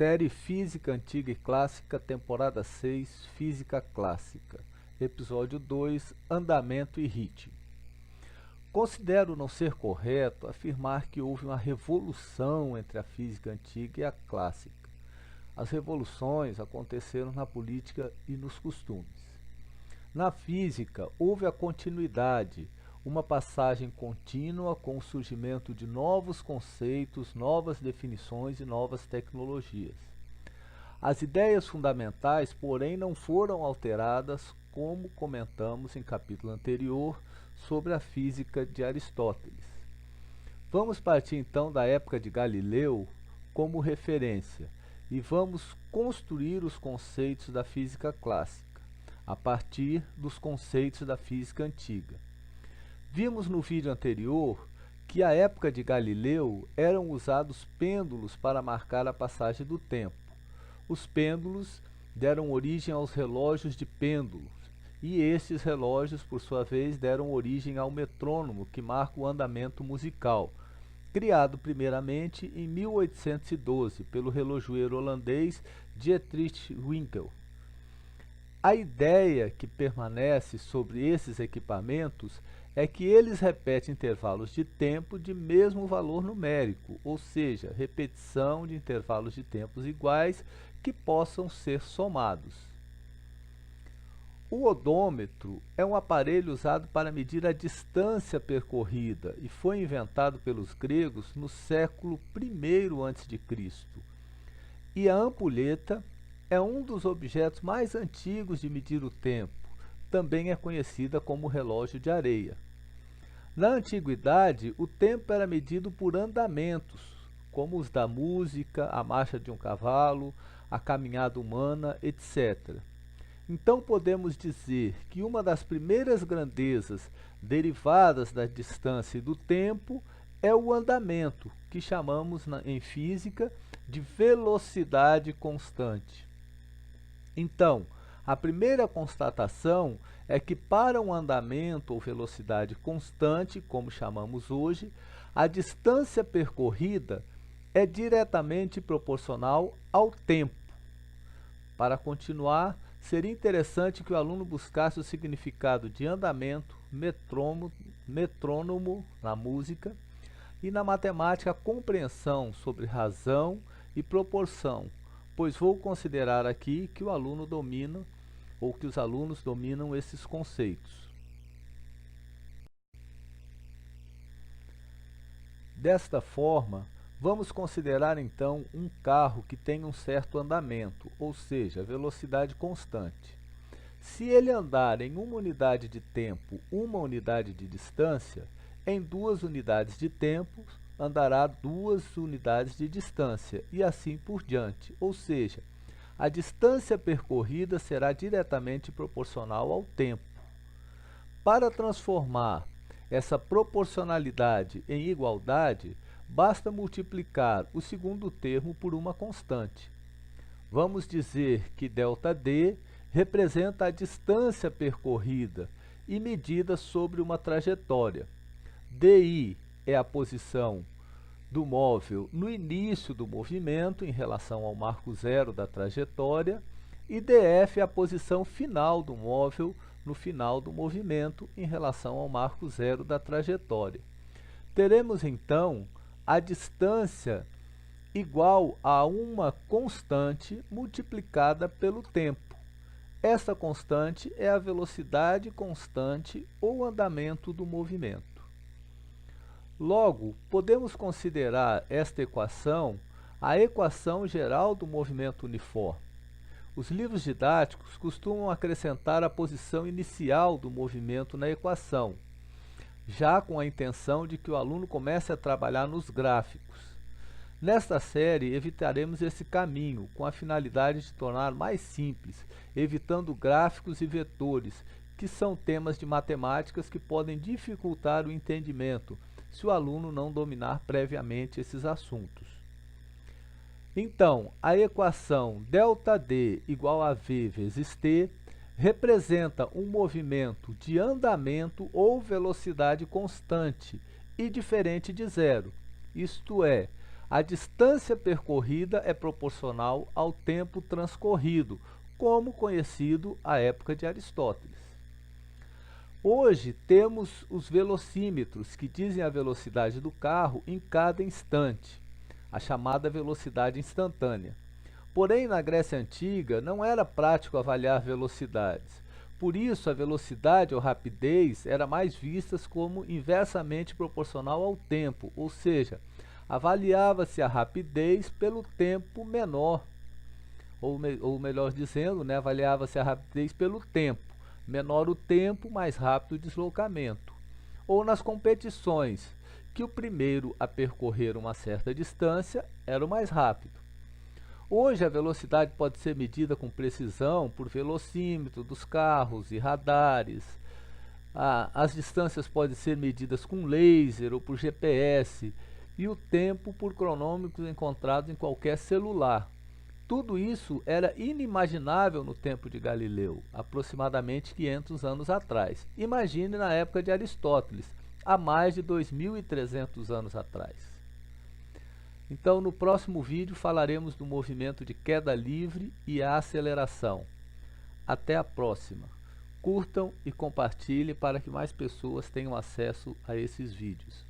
Série Física Antiga e Clássica, temporada 6, Física Clássica. Episódio 2, Andamento e Ritmo. Considero não ser correto afirmar que houve uma revolução entre a física antiga e a clássica. As revoluções aconteceram na política e nos costumes. Na física, houve a continuidade, uma passagem contínua com o surgimento de novos conceitos, novas definições e novas tecnologias. As ideias fundamentais, porém, não foram alteradas, como comentamos em capítulo anterior sobre a física de Aristóteles. Vamos partir então da época de Galileu como referência e vamos construir os conceitos da física clássica, a partir dos conceitos da física antiga. Vimos no vídeo anterior que à época de Galileu eram usados pêndulos para marcar a passagem do tempo. Os pêndulos deram origem aos relógios de pêndulos, e estes relógios, por sua vez, deram origem ao metrônomo, que marca o andamento musical, criado primeiramente em 1812 pelo relojoeiro holandês Dietrich Winkel. A ideia que permanece sobre esses equipamentos é que eles repetem intervalos de tempo de mesmo valor numérico, ou seja, repetição de intervalos de tempos iguais que possam ser somados. O odômetro é um aparelho usado para medir a distância percorrida e foi inventado pelos gregos no século I a.C. E a ampulheta é um dos objetos mais antigos de medir o tempo, também é conhecida como relógio de areia. Na antiguidade, o tempo era medido por andamentos, como os da música, a marcha de um cavalo, a caminhada humana, etc. Então podemos dizer que uma das primeiras grandezas derivadas da distância e do tempo é o andamento, que chamamos em física de velocidade constante. Então, a primeira constatação é que para um andamento ou velocidade constante, como chamamos hoje, a distância percorrida é diretamente proporcional ao tempo. Para continuar, seria interessante que o aluno buscasse o significado de andamento, metrônomo na música e na matemática a compreensão sobre razão e proporção, pois vou considerar aqui que o aluno domina ou que os alunos dominam esses conceitos. Desta forma, vamos considerar então um carro que tem um certo andamento, ou seja, velocidade constante. Se ele andar em uma unidade de tempo, uma unidade de distância, em 2 unidades de tempo, andará 2 unidades de distância, e assim por diante, ou seja, a distância percorrida será diretamente proporcional ao tempo. Para transformar essa proporcionalidade em igualdade, basta multiplicar o segundo termo por uma constante. Vamos dizer que ΔD representa a distância percorrida e medida sobre uma trajetória. DI é a posição do móvel no início do movimento em relação ao marco zero da trajetória e DF é a posição final do móvel no final do movimento em relação ao marco zero da trajetória. Teremos então a distância igual a uma constante multiplicada pelo tempo. Essa constante é a velocidade constante ou andamento do movimento. Logo, podemos considerar esta equação a equação geral do movimento uniforme. Os livros didáticos costumam acrescentar a posição inicial do movimento na equação, já com a intenção de que o aluno comece a trabalhar nos gráficos. Nesta série, evitaremos esse caminho, com a finalidade de tornar mais simples, evitando gráficos e vetores, que são temas de matemáticas que podem dificultar o entendimento, se o aluno não dominar previamente esses assuntos. Então, a equação ΔD igual a V vezes T representa um movimento de andamento ou velocidade constante e diferente de zero, isto é, A distância percorrida é proporcional ao tempo transcorrido, como conhecido à época de Aristóteles. Hoje temos os velocímetros, que dizem a velocidade do carro em cada instante, a chamada velocidade instantânea. Porém, na Grécia Antiga, não era prático avaliar velocidades. Por isso, a velocidade ou rapidez era mais vistas como inversamente proporcional ao tempo, ou seja, avaliava-se a rapidez pelo tempo menor, ou melhor dizendo, né, avaliava-se a rapidez pelo tempo. Menor o tempo, mais rápido o deslocamento. Ou nas competições, que o primeiro a percorrer uma certa distância era o mais rápido. Hoje a velocidade pode ser medida com precisão por velocímetro dos carros e radares. As distâncias podem ser medidas com laser ou por GPS e o tempo por cronômetros encontrados em qualquer celular. Tudo isso era inimaginável no tempo de Galileu, aproximadamente 500 anos atrás. Imagine na época de Aristóteles, há mais de 2.300 anos atrás. Então, no próximo vídeo falaremos do movimento de queda livre e a aceleração. Até a próxima. Curtam e compartilhem para que mais pessoas tenham acesso a esses vídeos.